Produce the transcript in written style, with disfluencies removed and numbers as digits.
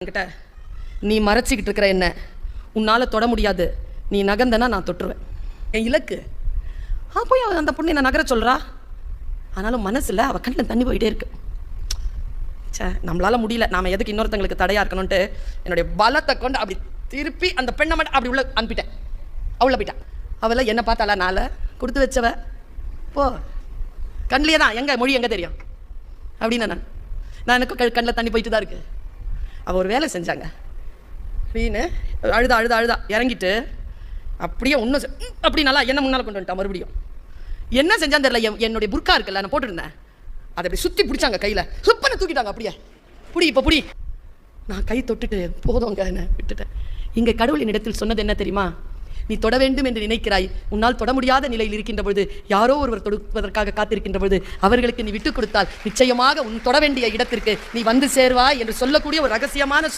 என்கிட்ட நீ மறைச்சிக்கிட்டு இருக்கிற என்ன உன்னால் தொட முடியாது, நீ நகர்ந்தனா நான் தொட்டுருவேன். என் இலக்கு போய் அந்த பொண்ணு என்ன நகர சொல்கிறா. ஆனாலும் மனசில் அவள் கண்ணில் தண்ணி போயிட்டே இருக்கு. சே, நம்மளால் முடியல, நாம் எதுக்கு இன்னொருத்தங்களுக்கு தடையாக இருக்கணும்ன்ட்டு என்னுடைய பலத்தை கொண்டு அப்படி திருப்பி அந்த பெண்ணை மட்டும் அப்படி உள்ள அனுப்பிட்டேன். அவளை போயிட்டான். அவளை என்ன பார்த்தாளா, நாளை கொடுத்து வச்சவ போ கண்ணிலே தான், எங்கே மொழி எங்கே தெரியும் அப்படின்னு நான் எனக்கு கண்ணில் தண்ணி போயிட்டு தான் இருக்குது. அவள் ஒரு வேலை செஞ்சாங்க அப்படின்னு அழுதா இறங்கிட்டு அப்படியே ஒன்றும் அப்படி நல்லா என்ன முன்னால் கொண்டு வந்துட்டான். மறுபடியும் என்ன செஞ்சான்னு தெரியல. என்னுடைய புர்க்கா இருக்குல்ல, நான் போட்டுருந்தேன், அதை அப்படி சுற்றி பிடிச்சாங்க கையில், சுப்பனை தூக்கிட்டாங்க. அப்படியே புடி. நான் கை தொட்டுட்டு போதுங்க என்ன விட்டுட்டேன். இங்கே கடவுள் என்னிடத்தில் சொன்னது என்ன தெரியுமா? நீ தொட வேண்டும் என்று நினைக்கிறாய், உன்னால் தொட முடியாத நிலையில் இருக்கின்ற பொழுது, யாரோ ஒருவர் தொடுப்பதற்காக காத்திருக்கின்ற பொழுது அவர்களுக்கு நீ விட்டுக் கொடுத்தால் நிச்சயமாக உன் தொட வேண்டிய இடத்திற்கு நீ வந்து சேர்வாய் என்று சொல்லக்கூடிய ஒரு ரகசியமான